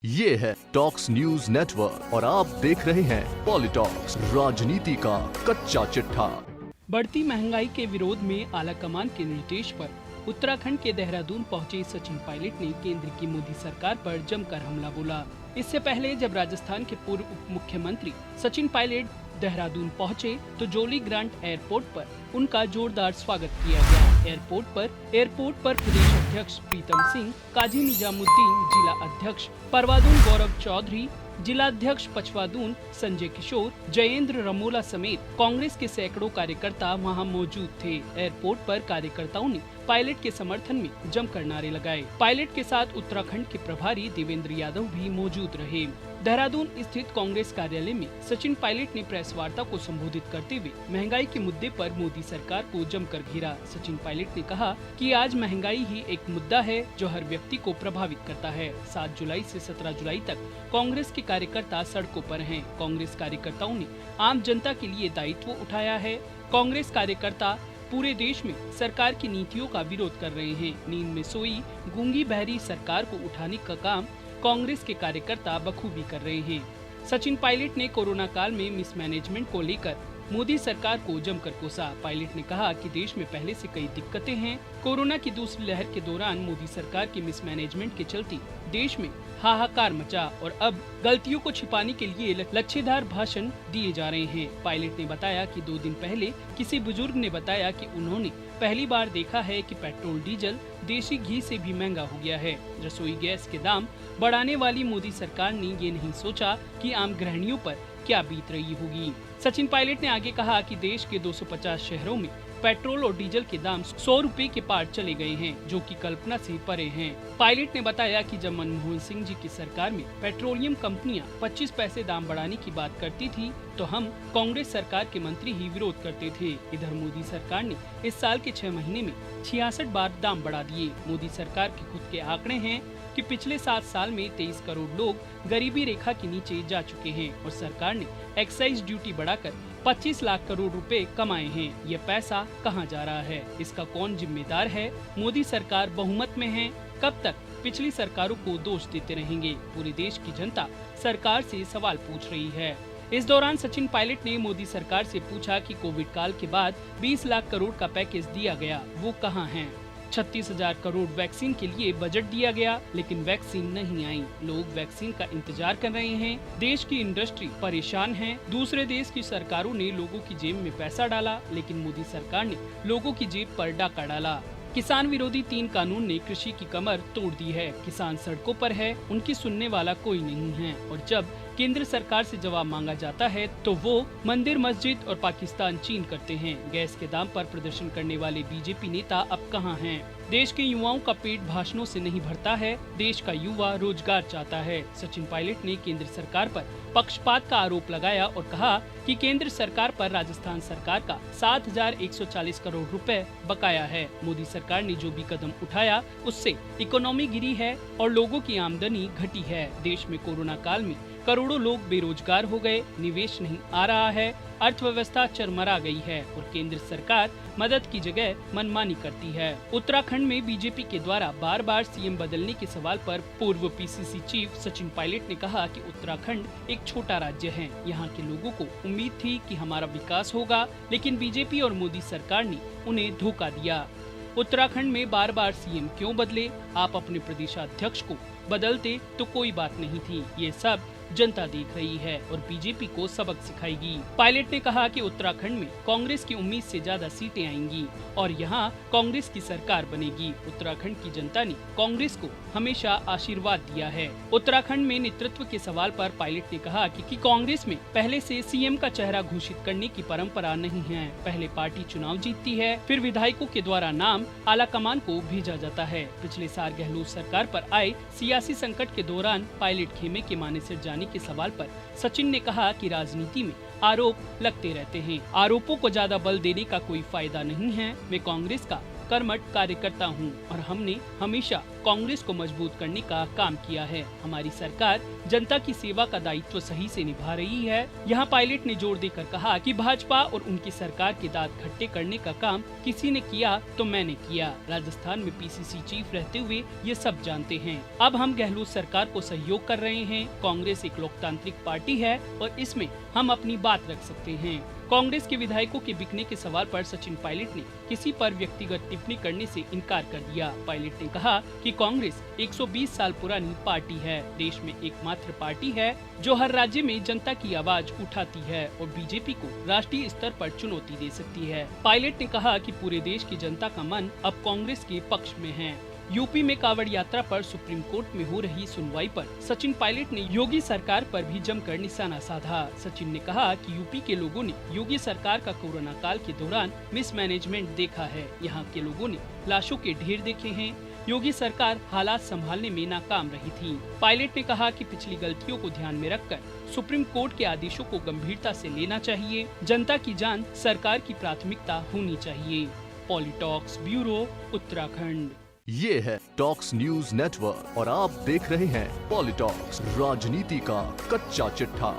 ये है talks news network और आप देख रहे हैं पॉलिटॉक्स, राजनीति का कच्चा चिट्ठा। बढ़ती महंगाई के विरोध में आलाकमान के निर्देश पर उत्तराखंड के देहरादून पहुंचे सचिन पायलट ने केंद्र की मोदी सरकार पर जमकर हमला बोला। इससे पहले जब राजस्थान के पूर्व उप मुख्यमंत्री सचिन पायलट देहरादून पहुंचे तो जोली ग्रांट एयरपोर्ट पर उनका जोरदार स्वागत किया गया। एयरपोर्ट पर प्रदेश अध्यक्ष प्रीतम सिंह, काजी निजामुद्दीन, जिला अध्यक्ष परवादून गौरव चौधरी, जिलाध्यक्ष पचवादून संजय किशोर, जयेंद्र रमोला समेत कांग्रेस के सैकड़ों कार्यकर्ता वहां मौजूद थे। एयरपोर्ट पर कार्यकर्ताओं ने पायलट के समर्थन में जमकर नारे लगाए। पायलट के साथ उत्तराखंड के प्रभारी देवेंद्र यादव भी मौजूद रहे। देहरादून स्थित कांग्रेस कार्यालय में सचिन पायलट ने प्रेस वार्ता को संबोधित करते हुए महंगाई के मुद्दे पर मोदी सरकार को जमकर घेरा। सचिन पायलट ने कहा कि आज महंगाई ही एक मुद्दा है जो हर व्यक्ति को प्रभावित करता है। 7 जुलाई से 17 जुलाई तक कांग्रेस के कार्यकर्ता सड़कों पर हैं। कांग्रेस कार्यकर्ताओं ने आम जनता के लिए दायित्व उठाया है। कांग्रेस कार्यकर्ता पूरे देश में सरकार की नीतियों का विरोध कर रहे हैं। नींद में सोई गूंगी बहरी सरकार को उठाने का काम कांग्रेस के कार्यकर्ता बखूबी कर रहे हैं। सचिन पायलट ने कोरोना काल में मिसमैनेजमेंट को लेकर मोदी सरकार को जमकर कोसा। पायलट ने कहा कि देश में पहले से कई दिक्कतें हैं। कोरोना की दूसरी लहर के दौरान मोदी सरकार की मिसमैनेजमेंट के चलते देश में हाहाकार मचा और अब गलतियों को छिपाने के लिए लच्छेदार भाषण दिए जा रहे हैं। पायलट ने बताया कि 2 दिन पहले किसी बुजुर्ग ने बताया कि उन्होंने पहली बार देखा है कि पेट्रोल डीजल देसी घी से भी महंगा हो गया है। रसोई गैस के दाम बढ़ाने वाली मोदी सरकार ने ये नहीं सोचा कि आम गृहिणियों पर क्या बीत रही होगी। सचिन पायलट ने आगे कहा कि देश के 250 शहरों में पेट्रोल और डीजल के दाम 100 रुपए के पार चले गए हैं, जो कि कल्पना से परे हैं। पायलट ने बताया कि जब मनमोहन सिंह जी की सरकार में पेट्रोलियम कंपनियां 25 पैसे दाम बढ़ाने की बात करती थी तो हम कांग्रेस सरकार के मंत्री ही विरोध करते थे। इधर मोदी सरकार ने इस साल के 6 महीने में 66 बार दाम बढ़ा दिए। मोदी सरकार के खुद के आंकड़े हैं कि पिछले 7 साल में 23 करोड़ लोग गरीबी रेखा के नीचे जा चुके हैं और सरकार ने एक्साइज ड्यूटी बढ़ाकर 25 लाख करोड़ रुपए कमाए हैं। ये पैसा कहां जा रहा है, इसका कौन जिम्मेदार है? मोदी सरकार बहुमत में है, कब तक पिछली सरकारों को दोष देते रहेंगे? पूरे देश की जनता सरकार से सवाल पूछ रही है। इस दौरान सचिन पायलट ने मोदी सरकार से पूछा कि कोविड काल के बाद 20 लाख करोड़ का पैकेज दिया गया, वो कहां है? 36,000 करोड़ वैक्सीन के लिए बजट दिया गया, लेकिन वैक्सीन नहीं आई। लोग वैक्सीन का इंतजार कर रहे हैं। देश की इंडस्ट्री परेशान है। दूसरे देश की सरकारों ने लोगों की जेब में पैसा डाला, लेकिन मोदी सरकार ने लोगों की जेब पर डाका डाला। किसान विरोधी 3 कानून ने कृषि की कमर तोड़ दी है। किसान सड़कों पर है, उनकी सुनने वाला कोई नहीं है। और जब केंद्र सरकार से जवाब मांगा जाता है तो वो मंदिर मस्जिद और पाकिस्तान चीन करते हैं। गैस के दाम पर प्रदर्शन करने वाले बीजेपी नेता अब कहां हैं? देश के युवाओं का पेट भाषणों से नहीं भरता है। देश का युवा रोजगार चाहता है। सचिन पायलट ने केंद्र सरकार पर पक्षपात का आरोप लगाया और कहा कि केंद्र सरकार पर राजस्थान सरकार का 7,140 करोड़ रुपए बकाया है। मोदी सरकार ने जो भी कदम उठाया उससे इकोनॉमी गिरी है और लोगों की आमदनी घटी है। देश में कोरोना काल में करोड़ों लोग बेरोजगार हो गए, निवेश नहीं आ रहा है, अर्थव्यवस्था चरमरा गई है और केंद्र सरकार मदद की जगह मनमानी करती है। उत्तराखंड में बीजेपी के द्वारा बार बार सीएम बदलने के सवाल पर पूर्व पीसीसी चीफ सचिन पायलट ने कहा कि उत्तराखंड एक छोटा राज्य है। यहाँ के लोगों को उम्मीद थी कि हमारा विकास होगा, लेकिन बीजेपी और मोदी सरकार ने उन्हें धोखा दिया। उत्तराखंड में बार बार सीएम क्यों बदले? आप अपने प्रदेशाध्यक्ष को बदलते तो कोई बात नहीं थी। ये सब जनता देख रही है और बीजेपी को सबक सिखाएगी। पायलट ने कहा कि उत्तराखंड में कांग्रेस की उम्मीद से ज्यादा सीटें आएंगी और यहाँ कांग्रेस की सरकार बनेगी। उत्तराखंड की जनता ने कांग्रेस को हमेशा आशीर्वाद दिया है। उत्तराखंड में नेतृत्व के सवाल पर पायलट ने कहा कि कांग्रेस में पहले से सीएम का चेहरा घोषित करने की परंपरा नहीं है। पहले पार्टी चुनाव जीतती है, फिर विधायकों के द्वारा नाम आलाकमान को भेजा जाता है। पिछले साल गहलोत सरकार पर आए सियासी संकट के दौरान पायलट खेमे के माने सिर जाने के सवाल पर सचिन ने कहा कि राजनीति में आरोप लगते रहते हैं, आरोपों को ज्यादा बल देने का कोई फायदा नहीं है। मैं कांग्रेस का कर्मठ कार्यकर्ता हूं और हमने हमेशा कांग्रेस को मजबूत करने का काम किया है। हमारी सरकार जनता की सेवा का दायित्व सही से निभा रही है। यहाँ पायलट ने जोर देकर कहा कि भाजपा और उनकी सरकार के दांत खट्टे करने का काम किसी ने किया तो मैंने किया। राजस्थान में पीसीसी चीफ रहते हुए ये सब जानते हैं। अब हम गहलोत सरकार को सहयोग कर रहे हैं। कांग्रेस एक लोकतांत्रिक पार्टी है और इसमें हम अपनी बात रख सकते हैं। कांग्रेस के विधायकों के बिकने के सवाल पर सचिन पायलट ने किसी पर व्यक्तिगत टिप्पणी करने से इनकार कर दिया। पायलट ने कहा कि कांग्रेस 120 साल पुरानी पार्टी है। देश में एकमात्र पार्टी है जो हर राज्य में जनता की आवाज उठाती है और बीजेपी को राष्ट्रीय स्तर पर चुनौती दे सकती है। पायलट ने कहा कि पूरे देश की जनता का मन अब कांग्रेस के पक्ष में है। यूपी में कांवड़ यात्रा पर सुप्रीम कोर्ट में हो रही सुनवाई पर सचिन पायलट ने योगी सरकार पर भी जमकर निशाना साधा। सचिन ने कहा कि यूपी के लोगों ने योगी सरकार का कोरोना काल के दौरान मिसमैनेजमेंट देखा है। यहाँ के लोगों ने लाशों के ढेर देखे हैं। योगी सरकार हालात संभालने में नाकाम रही थी। पायलट ने कहा कि पिछली गलतियों को ध्यान में रखकर सुप्रीम कोर्ट के आदेशों को गंभीरता से लेना चाहिए। जनता की जान सरकार की प्राथमिकता होनी चाहिए। पॉलिटॉक्स ब्यूरो, उत्तराखंड। ये है टॉक्स न्यूज नेटवर्क और आप देख रहे हैं पॉलिटॉक्स, राजनीति का कच्चा चिट्ठा।